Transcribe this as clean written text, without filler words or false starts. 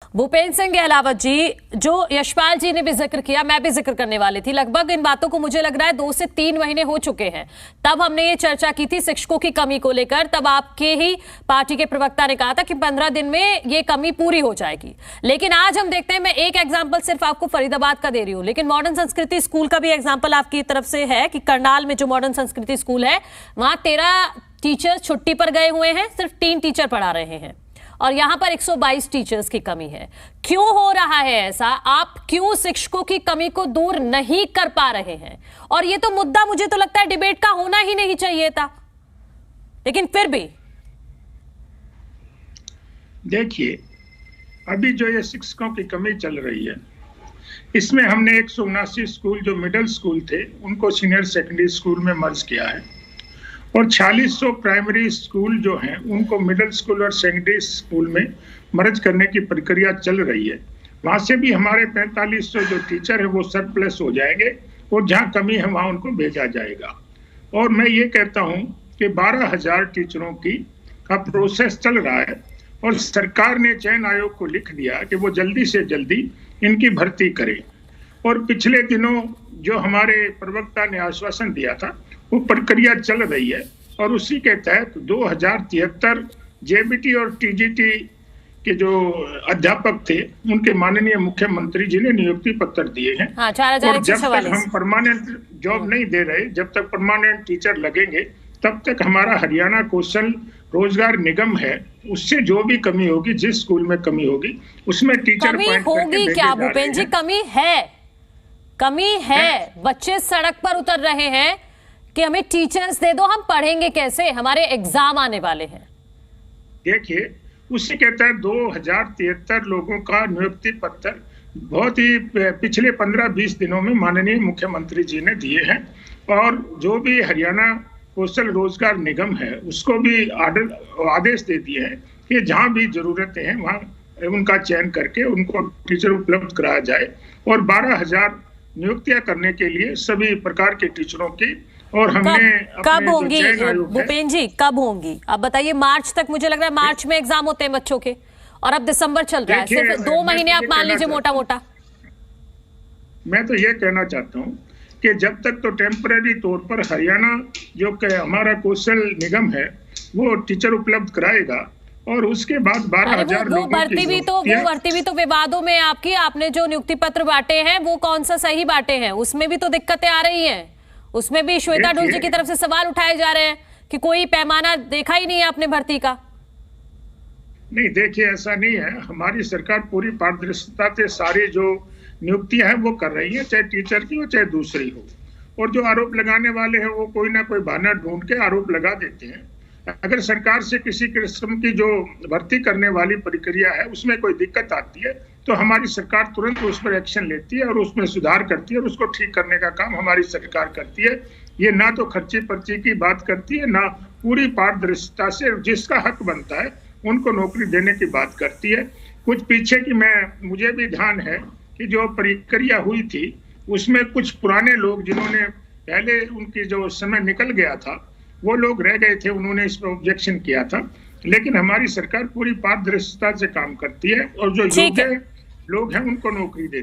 भूपेंद्र सिंह गहलावत जी, जो यशपाल जी ने भी जिक्र किया, मैं भी जिक्र करने वाली थी। लगभग इन बातों को मुझे लग रहा है 2 से 3 महीने हो चुके हैं। तब हमने ये चर्चा की थी शिक्षकों की कमी को लेकर। तब आपके ही पार्टी के प्रवक्ता ने कहा था कि 15 दिन में ये कमी पूरी हो जाएगी। लेकिन आज हम देखते हैं, मैं एक एग्जाम्पल सिर्फ आपको फरीदाबाद का दे रही हूँ, लेकिन मॉडर्न संस्कृति स्कूल का भी एग्जाम्पल आपकी तरफ से है कि करनाल में जो मॉडर्न संस्कृति स्कूल है, वहां 13 टीचर्स छुट्टी पर गए हुए हैं, सिर्फ 3 टीचर पढ़ा रहे हैं और यहां पर 122 टीचर्स की कमी है। क्यों हो रहा है ऐसा? आप क्यों शिक्षकों की कमी को दूर नहीं कर पा रहे हैं? और ये तो मुद्दा मुझे तो लगता है डिबेट का होना ही नहीं चाहिए था, लेकिन फिर भी देखिए, अभी जो ये शिक्षकों की कमी चल रही है, इसमें हमने 179 स्कूल जो मिडिल स्कूल थे उनको सीनियर सेकेंडरी स्कूल में मर्ज किया है और 4600 प्राइमरी स्कूल जो हैं उनको मिडिल स्कूल और सेकेंडरी स्कूल में मर्ज करने की प्रक्रिया चल रही है। वहाँ से भी हमारे 4500 जो टीचर है वो सरप्लस हो जाएंगे और जहाँ कमी है वहाँ उनको भेजा जाएगा। और मैं ये कहता हूँ कि 12,000 टीचरों का प्रोसेस चल रहा है और सरकार ने चयन आयोग को लिख दिया कि वो जल्दी से जल्दी इनकी भर्ती करे। और पिछले दिनों जो हमारे प्रवक्ता ने आश्वासन दिया था वो प्रक्रिया चल रही है और उसी के तहत 2073 जेबीटी और टीजीटी के जो अध्यापक थे उनके माननीय मुख्यमंत्री जी ने नियुक्ति पत्र दिए हैं। हाँ, और जब तक हम परमानेंट जॉब नहीं दे रहे, जब तक परमानेंट टीचर लगेंगे, तब तक हमारा हरियाणा कौशल रोजगार निगम है, उससे जो भी कमी होगी, जिस स्कूल में कमी होगी उसमें टीचर कमी होगी क्या भूपेंद्र जी? कमी है। बच्चे सड़क पर उतर रहे हैं कि हमें टीचर्स दे दो, हम पढ़ेंगे कैसे, हमारे एग्जाम आने वाले हैं। देखिए, उसी के तहत 2073 लोगों का नियुक्ति पत्र बहुत ही पिछले 15-20 दिनों में माननीय मुख्यमंत्री जी ने दिए हैं और जो भी हरियाणा कौशल रोजगार निगम है उसको भी आदेश दे दिए हैं कि जहां भी जरूरतें हैं वहां उनका चयन करके उनको टीचर उपलब्ध कराया जाए और 12,000 नियुक्तियां करने के लिए सभी प्रकार के टीचरों की। और हमने कब होंगी भूपेंद्र जी, कब होंगी आप बताइए? मार्च तक, मुझे लग रहा है मार्च में एग्जाम होते हैं बच्चों के और अब दिसंबर चल रहा है, सिर्फ 2 महीने आप मान लीजिए मोटा मोटा। मैं तो ये कहना चाहता हूँ कि जब तक तो टेम्पररी तौर पर हरियाणा जो हमारा कौशल निगम है वो टीचर उपलब्ध कराएगा और उसके बाद 12,000 वो भर्ती भी तो विवादों में आपने जो नियुक्ति पत्र बांटे हैं वो कौन सा सही बांटे हैं? उसमें भी तो दिक्कतें आ रही हैं। उसमें भी श्वेता ढुल जी की तरफ से सवाल उठाए जा रहे हैं कि कोई पैमाना देखा ही नहीं है आपने भर्ती का। नहीं, देखिए, ऐसा नहीं है। हमारी सरकार पूरी पारदर्शिता से सारी जो नियुक्तियां हैं वो कर रही है, चाहे टीचर की हो चाहे दूसरी हो। और जो आरोप लगाने वाले हैं वो कोई ना कोई बहाना ढूंढ के आरोप लगा देते हैं। अगर सरकार से किसी किस्म की जो भर्ती करने वाली प्रक्रिया है उसमें कोई दिक्कत आती है तो हमारी सरकार तुरंत उस पर एक्शन लेती है और उसमें सुधार करती है और उसको ठीक करने का काम हमारी सरकार करती है। ये ना तो खर्ची पर्ची की बात करती है, ना पूरी पारदर्शिता से जिसका हक बनता है उनको नौकरी देने की बात करती है। कुछ पीछे की मुझे भी ध्यान है कि जो प्रक्रिया हुई थी उसमें कुछ पुराने लोग जिन्होंने पहले उनकी जो समय निकल गया था वो लोग रह गए थे, उन्होंने इस पर ऑब्जेक्शन किया था। लेकिन हमारी सरकार पूरी पारदर्शिता से काम करती है और जो योग्य लोग हैं उनको नौकरी देती है।